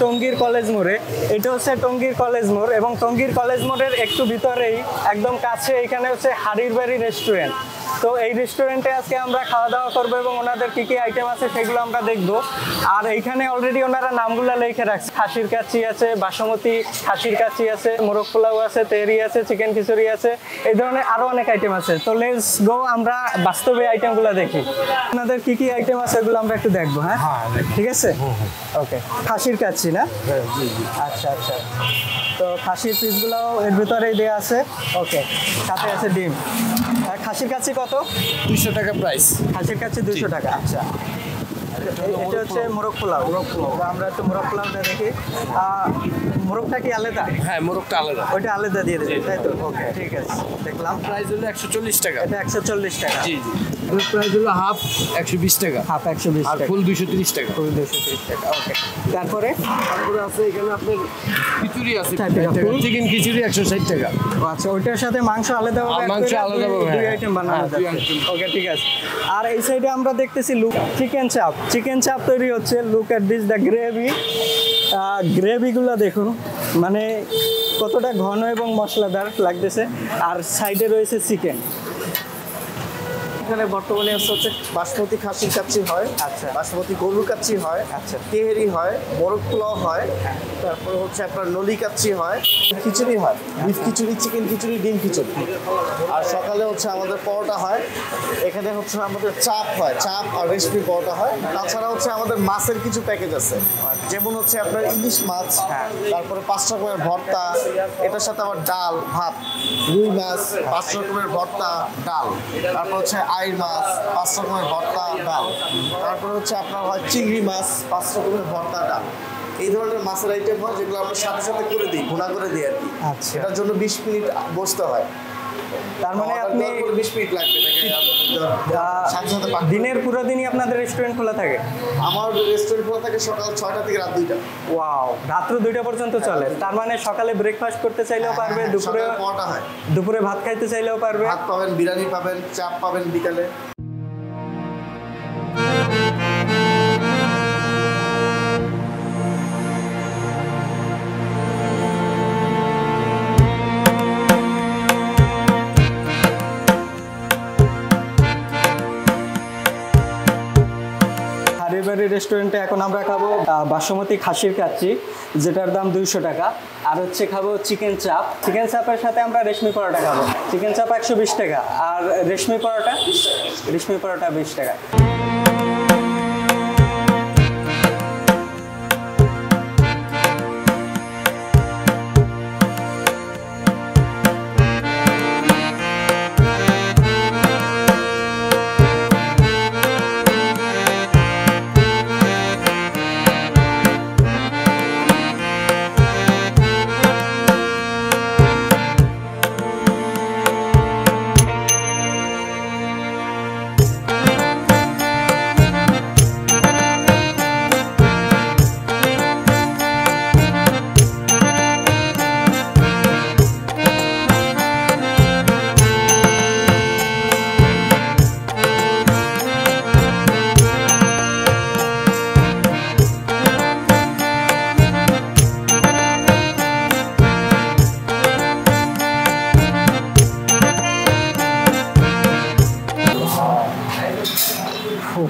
টঙ্গীর কলেজ মোড়ে। এটা হচ্ছে টঙ্গীর কলেজ মোড় এবং টঙ্গীর কলেজ মোড়ের একটু ভিতরেই একদম কাছে এখানে হচ্ছে হাড়ির বাড়ি রেস্টুরেন্ট। তো এই রেস্টুরেন্টে আজকে আমরা খাওয়া দাওয়া করবো এবং ওনাদের কি কি আইটেম আছে সেগুলো আমরা দেখবো। আর এইখানে অলরেডি ওনারা নামগুলো লিখে রাখছে, খাসির কাচ্চি আছে, বাসমতি খাসির কাচ্চি আছে, মোরগ পোলাও আছে, তেহরি আছে, চিকেন খিচুড়ি আছে, এই ধরনের আরো অনেক আইটেম আছে। তো লেটস গো, আমরা বাস্তবে আইটেমগুলো দেখি। ওনাদের কি কি আইটেম আছে এগুলো আমরা একটু দেখবো। হ্যাঁ ঠিক আছে, ওকে। খাসির কাচ্চি না? আচ্ছা আচ্ছা, তো খাসির পিসগুলোও এর ভিতরেই দেওয়া আছে। ওকে, সাথে আছে ডিম। খাসির কাচ্চি কত? 200 টাকা প্রাইস। খাসির কাচ্চি 200 টাকা। আচ্ছা, এটা হচ্ছে মোরগ পোলাও। আমরা একটু মোরগ পোলাওটা দেখি। মোরগটা কি আলাদা? হ্যাঁ, মোরগটা আলাদা, ওইটা আলাদা দিয়ে দেবেন, তাই তো? ওকে ঠিক আছে, দেখলাম। প্রাইস হলো 140 টাকা। এটা 140 টাকা। জি জি। এর প্রাইস হলো হাফ 120 টাকা। হাফ 120 আর টাকা। ফুল 230 টাকা। ফুল 230 টাকা। ওকে, তারপরে আছে এখানে আপনার খিচুড়ি আছে 60 টাকা। চিকেন খিচুড়ি 160 টাকা। আচ্ছা, ওইটার সাথে মাংস আলাদাভাবে মাংস আলাদাভাবে দুই আইটেম বানানো যাচ্ছে। ওকে ঠিক আছে। আর এই সাইডে আমরা দেখতেছি চিকেন চাপ। চিকেন চাপ তৈরি হচ্ছে। Look at this the gravy. গ্রেভিগুলো দেখুন, মানে কতটা ঘন এবং মশলাদার লাগতেছে। আর সাইডে রয়েছে চিকেন। এখানে বর্তমানে হচ্ছে বাসমতি খাসির কাচ্চি হয়, আচ্ছা, বাসমতি গরুর কাচ্চি হয়, আচ্ছা, তেহেরি হয়, মোরগ পোলাও হয়, তারপরে হচ্ছে আপনার নলি কাচ্চি হয়, খিচুড়ি হয়, বিফ খিচুড়ি, চিকেন খিচুড়ি, ডিম খিচুড়ি। আর সকালে হচ্ছে আমাদের পরোটা হয়। এখানে হচ্ছে আমাদের চাপ হয়, চাপ আর রেশমি পরোটা হয়। তাছাড়া হচ্ছে আমাদের মাছের কিছু প্যাকেজ আছে, যেমন হচ্ছে আপনার ইলিশ মাছ, তারপরে 5 রকমের ভর্তা, এটার সাথে আবার ডাল ভাত, রুই মাছ 5 রকমের ভর্তা ডাল, তারপর হচ্ছে আইর মাছ 5 রকমের ভর্তা ডাল, তারপরে হচ্ছে আপনার হয় চিংড়ি মাছ 5 রকমের ভর্তা ডাল। এই ধরনের মাছের আইটেম হয় যেগুলো আমরা সাথে সাথে করে দিই, ঘোড়া করে দিই আর কি। আচ্ছা, এটার জন্য 20 মিনিট বসতে হয়। তার মানে আপনি 20 মিনিট লাগবে দিনের পুরো দিনই আপনাদের রেস্টুরেন্ট খোলা থাকে? আমার রেস্টুরেন্ট খোলা থাকে সকাল 6টা থেকে রাত 2টা। ওয়াও, রাত্র 2টা পর্যন্ত চলে। তার মানে সকালে ব্রেকফাস্ট করতে চাইলেও পারবে, দুপুরে ভাত খাইতে চাইলেও পারবে। ভাত পাবেন, বিরিয়ানি পাবেন, চাপ পাবেন বিকালে। রেস্টুরেন্টে এখন আমরা খাবো বাসমতি খাসির কাচ্চি, যেটার দাম 200 টাকা। আর হচ্ছে খাবো চিকেন চাপ। চিকেন চাপের সাথে আমরা রেশমি পরোটা খাবো। চিকেন চাপ 120 টাকা আর রেশমি পরোটা 20 টাকা।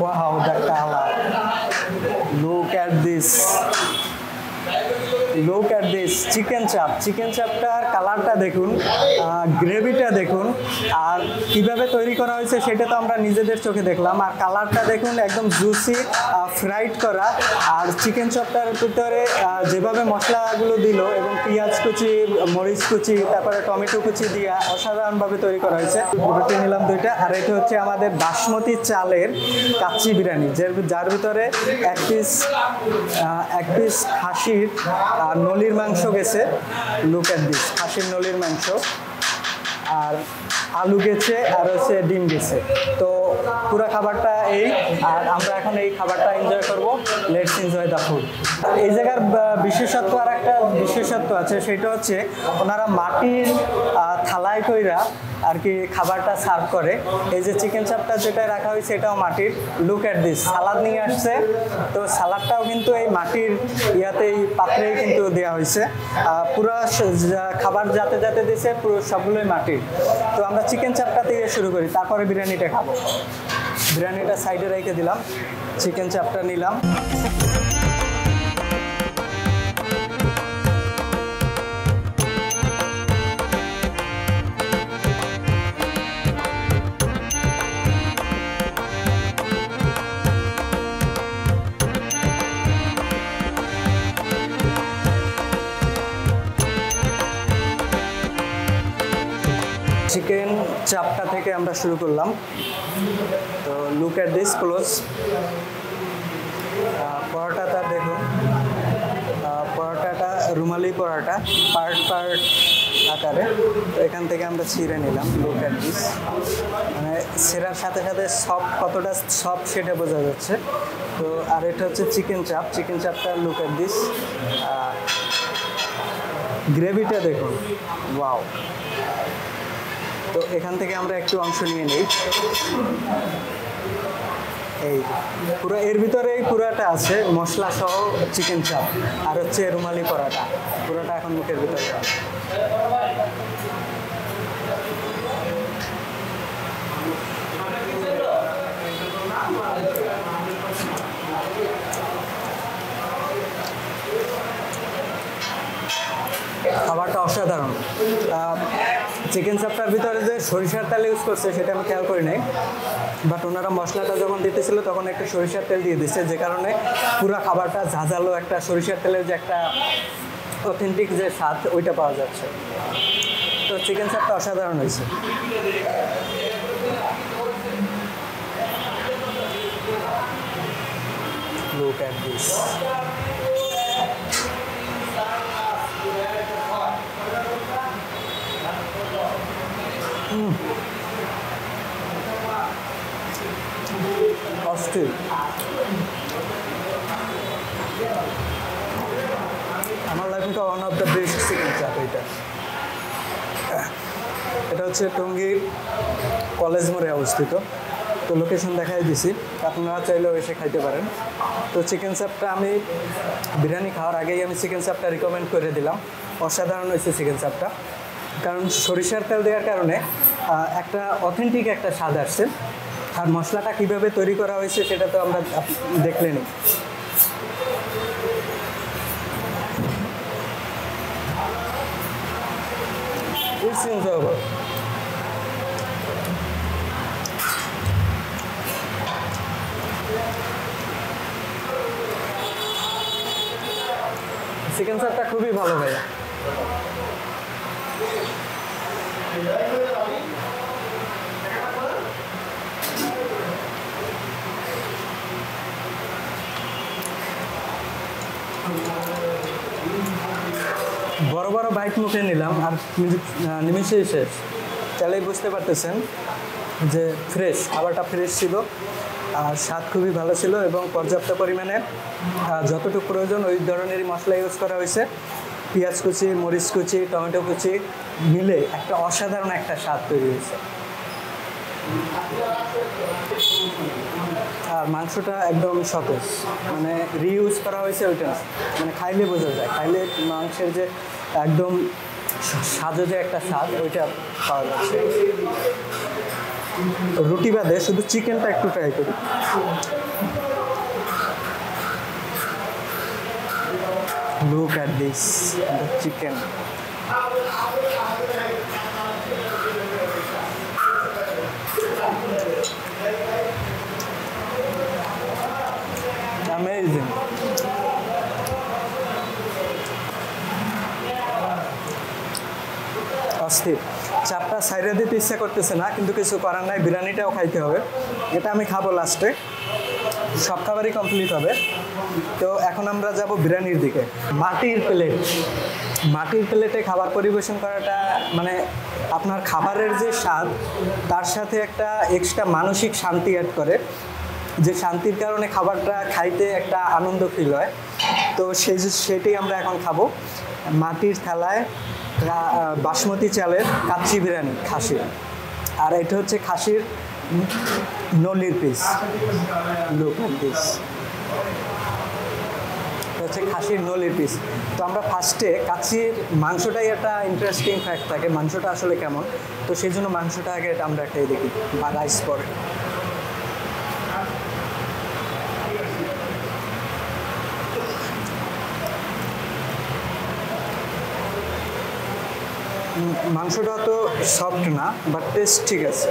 Wow, the color. Look at this. Look at this chicken চাপ। চিকেন চাপটার কালারটা দেখুন, গ্রেভিটা দেখুন, আর কিভাবে তৈরি করা হয়েছে সেটা তো আমরা নিজেদের চোখে দেখলাম। আর কালারটা দেখুন, একদম জুসি, ফ্রাইড করা। আর চিকেন চাপটার ভিতরে যেভাবে মশলাগুলো দিল এবং পেঁয়াজ কুচি, মরিচ কুচি, তারপরে টমেটো কুচি দিয়ে অসাধারণভাবে তৈরি করা হয়েছে। রুটি নিলাম 2টা। আর এটা হচ্ছে আমাদের বাসমতি চালের কাচ্চি বিরিয়ানি, যার ভিতরে এক পিস খাসির আর নলির মাংস গেছে। লুক এট দিস, খাসির নলির মাংস, আর আলু গেছে, আর হচ্ছে ডিম গেছে। তো পুরো খাবারটা এই, আর আমরা এখন এই খাবারটা এনজয় করব। Let's enjoy the food. এই জায়গার বিশেষত্ব, আর একটা বিশেষত্ব আছে, সেটা হচ্ছে ওনারা মাটির থালায় কইরা আর কি খাবারটা সার্ভ করে। এই যে চিকেন চাপটা যেটা রাখা হয়েছে এটাও মাটির। লুক এট দিস, সালাদ নিয়ে আসছে, তো সালাদটাও কিন্তু এই মাটির ইয়াতেই পাত্রেই কিন্তু দেওয়া হয়েছে। পুরো খাবার যাতে যাতে দিয়েছে পুরো সবগুলোই মাটির। তো আমরা চিকেন চাপটা থেকে শুরু করি, তারপরে বিরিয়ানিটা খাবো। বিরিয়ানিটা সাইডে রেখে দিলাম, চিকেন চাপটা নিলাম। চিকেন চাপটা থেকে আমরা শুরু করলাম। তো লুক এট দিস ক্লোজ। পরোটাটা দেখুন, পরোটাটা রুমালি পরোটা, পার্ট পার্ট আকারে। তো এখান থেকে আমরা ছিঁড়ে নিলাম। লুক এট দিস, মানে ছেঁড়ার সাথে সাথে সব কতটা সব সেটা বোঝা যাচ্ছে। তো আর এটা হচ্ছে চিকেন চাপ। চিকেন চাপটা লুক এট দিস, গ্রেভিটা দেখুন, ওয়াও। তো এখান থেকে আমরা একটু অংশ নিয়ে নিই। এই পুরো এর ভিতরে এই পুরাটা আছে মশলা সহ চিকেন চাপ, আর হচ্ছে রুমালি পরোটা। পুরোটা এখন মুখের ভিতরে। খাবারটা অসাধারণ। চিকেন চাপটার ভিতরে যে সরিষার তেল ইউজ করছে সেটা আমি খেয়াল করি নাই, বাট ওনারা মশলাটা যখন দিতেছিল তখন একটু সরিষার তেল দিয়ে দিচ্ছে, যে কারণে পুরো খাবারটা ঝাঁঝালো একটা সরিষার তেলের যে একটা অথেন্টিক যে স্বাদ ওইটা পাওয়া যাচ্ছে। তো চিকেন চাপটা অসাধারণ হয়েছে। Look at this. অস্থির। আমার লাইফে one of the best chicken চাপ এটা। এটা হচ্ছে টঙ্গীর কলেজ মোড়ে অবস্থিত। তো লোকেশন দেখাই দিছি, আপনারা চাইলেও এসে খাইতে পারেন। তো চিকেন চাপটা আমি বিরিয়ানি খাওয়ার আগেই আমি চিকেন চাপটা রিকমেন্ড করে দিলাম। অসাধারণ হয়েছে চিকেন চাপটা, কারণ সরিষার তেল দেওয়ার কারণে একটা অথেন্টিক একটা স্বাদ আসছে। আর মশলাটা কীভাবে তৈরি করা হয়েছে সেটা তো আমরা দেখলেনই। It's enjoyable. চিকেন চাপটা খুবই ভালো ভাইয়া। বড় বড় বাইক মুখে নিলাম আর নিমিশেই শেষ। তাহলেই বুঝতে পারতেছেন যে ফ্রেশ, খাবারটা ফ্রেশ ছিল আর স্বাদ খুবই ভালো ছিল এবং পর্যাপ্ত পরিমাণে যতটুকু প্রয়োজন ওই ধরনেরই মশলা ইউজ করা হয়েছে। পেঁয়াজ কুচি, মরিচ কুচি, টমেটো কুচি মিলে একটা অসাধারণ একটা স্বাদ তৈরি হয়েছে। আর মাংসটা একদম সতেজ, মানে রিইউজ করা হয়েছে ওইটা, মানে খাইলে বোঝা যায়। খাইলে মাংসের যে একদম স্বাদে যে একটা স্বাদ ওইটা পাওয়া যাচ্ছে। রুটি বাদে শুধু চিকেনটা একটু ট্রাই করি। Look at this, the chicken. Amazing. অস্থির। চাপটা সাইডে দিতে ইচ্ছা করতেছে না, কিন্তু কিছু করার নাই, বিরিয়ানিটাও খাইতে হবে। এটা আমি খাবো লাস্টে, সব খাবারই কমপ্লিট হবে। তো এখন আমরা যাব বিরিয়ানির দিকে। মাটির প্লেট, মাটির প্লেটে খাবার পরিবেশন করাটা মানে আপনার খাবারের যে স্বাদ তার সাথে একটা এক্সট্রা মানসিক শান্তি অ্যাড করে, যে শান্তির কারণে খাবারটা খাইতে একটা আনন্দ ফিল হয়। তো সেটাই আমরা এখন খাবো। মাটির থালায় বাসমতি চালের কাচ্চি বিরিয়ানি খাসির, আর এটা হচ্ছে খাসির নলির পিস, পিস হচ্ছে খাসির নলির পিস। তো আমরা ফার্স্টে কাচ্চির মাংসটাই একটা ইন্টারেস্টিং ফ্যাক্ট থাকে, মাংসটা আসলে কেমন, তো সেই জন্য মাংসটা আগে আমরা খেয়ে দেখি বা রাইস পরে। মাংসটা তো সফট না, বাট টেস্ট ঠিক আছে।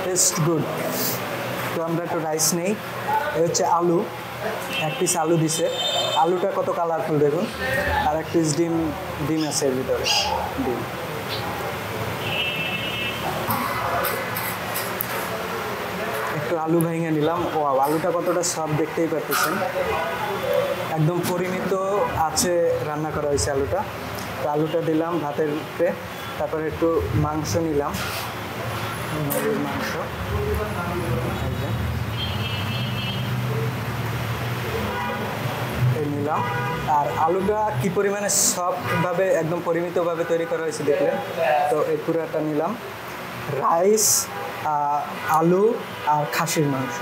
Taste good. তো আমরা একটু রাইস নেই, এ হচ্ছে আলু, এক পিস আলু দিছে, আলুটা কত কালারফুল দেখুন, আর এক পিস ডিম আছে এর ভিতরে, ডিম। একটু আলু ভেঙে নিলাম, ও আলুটা কতটা সফট দেখতেই পারতেছেন, একদম পরিমিত আছে রান্না করা হয়েছে আলুটা। তো আলুটা দিলাম ভাতের উপরে, তারপরে একটু মাংস নিলাম, মাংস নিলাম। আর আলুটা কি পরিমাণে সফটভাবে একদম পরিমিতভাবে তৈরি করা হয়েছে দেখলেন। তো এই পুরোটা নিলাম, রাইস, আলু আর খাসির মাংস।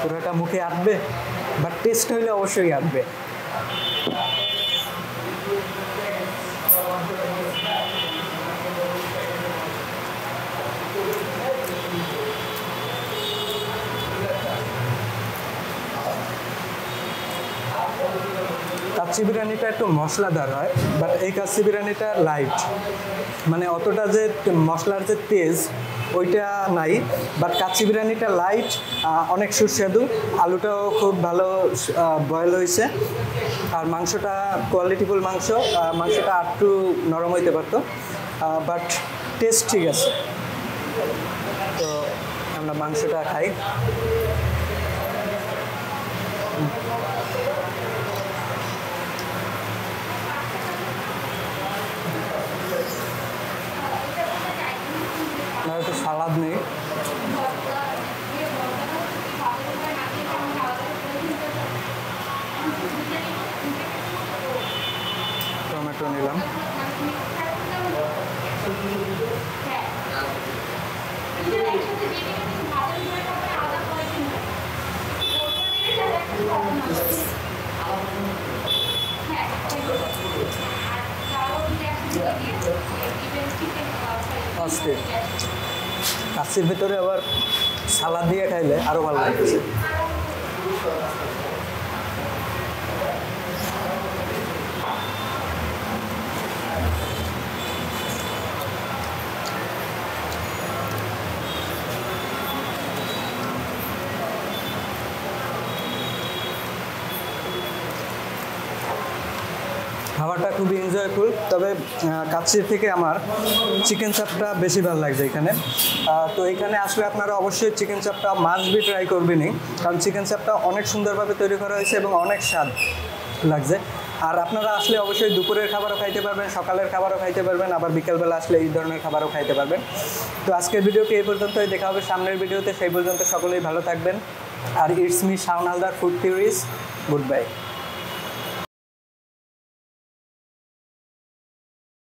পুরোটা মুখে আটবে, বাট টেস্ট হইলে অবশ্যই আটবে। কাচ্চি বিরিয়ানিটা একটু মশলাদার হয়, বাট এই কাচ্চি বিরিয়ানিটা লাইট, মানে অতটা যে মশলার যে তেজ ওইটা নাই, বাট কাচ্চি বিরিয়ানিটা লাইট, অনেক সুস্বাদু। আলুটাও খুব ভালো বয়েল হয়েছে, আর মাংসটা কোয়ালিটিফুল মাংস, মাংসটা একটু নরম হইতে পারতো, বাট টেস্ট ঠিক আছে। তো আমরা মাংসটা খাই। একটু সালাদ নেই, টমেটো নিলাম, কাচ্চির ভিতরে আবার সালাদ দিয়ে খাইলে আরো ভালো লাগছে। খাবারটা খুবই এনজয়ফুল, তবে কাচ্চির থেকে আমার চিকেন চাপটা বেশি ভালো লাগছে এখানে। তো এখানে আসলে আপনারা অবশ্যই চিকেন চাপটা মাস্ট বি ট্রাই করবেনই, কারণ চিকেন চাপটা অনেক সুন্দরভাবে তৈরি করা হয়েছে এবং অনেক স্বাদ লাগছে। আর আপনারা আসলে অবশ্যই দুপুরের খাবারও খাইতে পারবেন, সকালের খাবারও খাইতে পারবেন, আবার বিকেলবেলা আসলে এই ধরনের খাবারও খাইতে পারবেন। তো আজকের ভিডিওটি এই পর্যন্তই, দেখা হবে সামনের ভিডিওতে। সেই পর্যন্ত সকলেই ভালো থাকবেন। আর it's me Shaon Haldar, food theories. Good by.